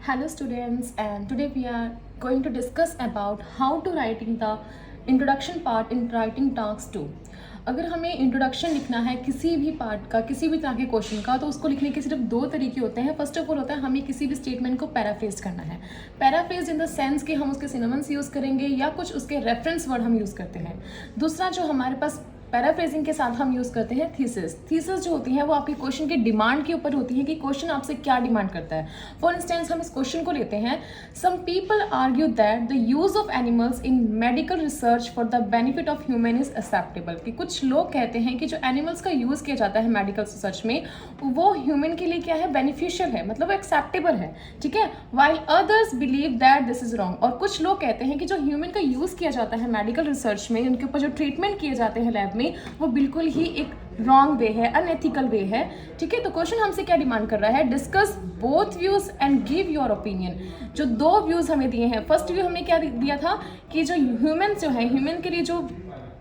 Hello students, and today we are going to discuss about how to writing the introduction part in writing task 2. अगर हमें introduction लिखना है किसी भी part का, किसी भी तरह के क्वेश्चन का, तो उसको लिखने के सिर्फ दो तरीके होते हैं. फर्स्ट ऑफ ऑल होता है हमें किसी भी स्टेटमेंट को पैराफ्रेज करना है. पैराफ्रेज इन द सेंस कि हम उसके सिनोनिम्स यूज़ करेंगे या कुछ उसके रेफरेंस वर्ड हम यूज़ करते हैं. दूसरा जो हमारे पास पैराफ्रेजिंग के साथ हम यूज़ करते हैं थीसिस. थीसिस जो होती है वो आपके क्वेश्चन की डिमांड के ऊपर होती है कि क्वेश्चन आपसे क्या डिमांड करता है. फॉर इंस्टेंस हम इस क्वेश्चन को लेते हैं. Some people argue that the use of animals in medical research for the benefit of human is acceptable. कि कुछ लोग कहते हैं कि जो एनिमल्स का यूज़ किया जाता है मेडिकल रिसर्च में वो ह्यूमन के लिए क्या है, बेनिफिशियल है, मतलब एक्सेप्टेबल है. ठीक है. While others believe that this is wrong. और कुछ लोग कहते हैं कि जो ह्यूमन का यूज़ किया जाता है मेडिकल रिसर्च में, उनके ऊपर जो ट्रीटमेंट किए जाते हैं लैब में, वो बिल्कुल ही एक रॉन्ग वे है, अनएथिकल वे है. ठीक है. तो क्वेश्चन हमसे क्या डिमांड कर रहा है, discuss both views and give your opinion. जो दो व्यूज हमें दिए हैं, फर्स्ट व्यू हमने क्या दिया था कि जो ह्यूमन जो है, ह्यूमन के लिए जो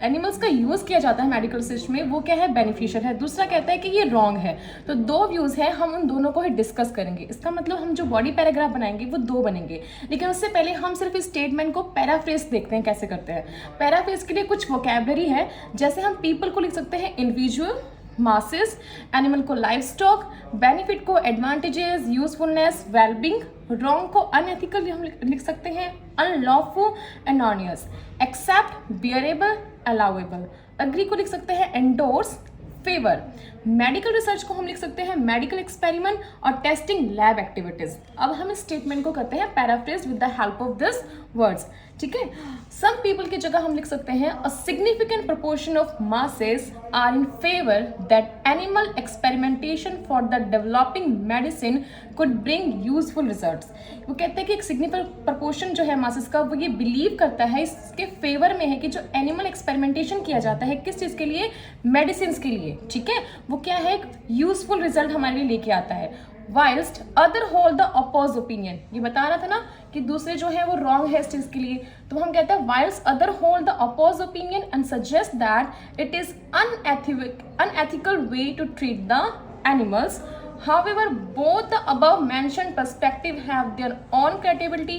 एनिमल्स का यूज़ किया जाता है मेडिकल रिसर्च में वो क्या है, बेनिफिशियल है. दूसरा कहता है कि ये रॉन्ग है. तो दो व्यूज़ हैं, हम उन दोनों को ही डिस्कस करेंगे. इसका मतलब हम जो बॉडी पैराग्राफ बनाएंगे वो दो बनेंगे. लेकिन उससे पहले हम सिर्फ इस स्टेटमेंट को पैराफ्रेज देखते हैं कैसे करते हैं. पैराफ्रेज के लिए कुछ वोकैबुलरी है. जैसे हम पीपल को लिख सकते हैं इंडिविजुअल, मासेस, एनिमल को लाइफ स्टॉक, बेनिफिट को एडवांटेजेस, यूजफुलनेस, वेलबींग, रॉन्ग को अनएथिकल हम लिख सकते हैं unlawful, erroneous, accept, bearable, allowable. Agree को लिख सकते हैं एंडोर्स, फेवर. मेडिकल रिसर्च को हम लिख सकते हैं मेडिकल एक्सपेरिमेंट और टेस्टिंग लैब एक्टिविटीज. अब हम इस स्टेटमेंट को करते हैं paraphrase with the help of this words. ठीक है. सम पीपल की जगह हम लिख सकते हैं a significant proportion of masses are in favour that animal experimentation for the developing medicine could bring useful results. वो कहते हैं कि एक सिग्निफिकेंट प्रोपोर्शन जो है मासेस का, वो ये बिलीव करता है, इसके फेवर में है कि जो एनिमल एक्सपेरिमेंटेशन किया जाता है किस चीज़ के लिए, मेडिसिन के लिए. ठीक है. वो क्या है, एक यूजफुल रिजल्ट हमारे लिए लेके आता है. Whilst other hold the oppose opinion. ये बता रहा था ना कि दूसरे जो है वो रॉन्ग है इस चीज के लिए. तो हम कहते हैं whilst other hold the oppose opinion and suggest that it is unethical way to treat the animals. However, both the above mentioned perspective have their own credibility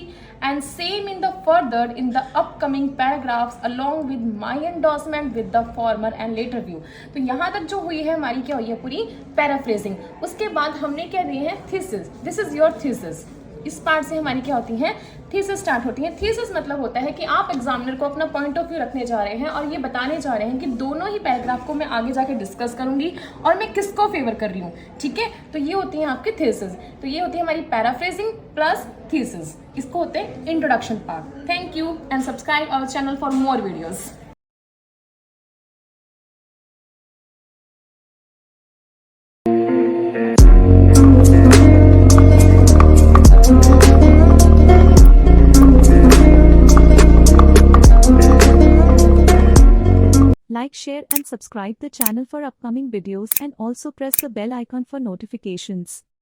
and same in the further in the upcoming paragraphs along with my endorsement with the former and later view. तो यहाँ तक जो हुई है हमारी क्या हुई है, पूरी पैराफ्रेजिंग. उसके बाद हमने क्या दिए हैं, thesis. This is your thesis. इस पार्ट से हमारी क्या होती हैं, थीसिस स्टार्ट होती है. थीसिस मतलब होता है कि आप एग्जामिनर को अपना पॉइंट ऑफ व्यू रखने जा रहे हैं और ये बताने जा रहे हैं कि दोनों ही पैराग्राफ को मैं आगे जाके डिस्कस करूंगी और मैं किसको फेवर कर रही हूँ. ठीक है. तो ये होती है आपकी थीसिस. तो ये होती है हमारी पैराफ्रेजिंग प्लस थीसिस. इसको होते हैं introduction part. Thank you and subscribe our channel for more videos. Like, share and subscribe the channel for upcoming videos and also press the bell icon for notifications.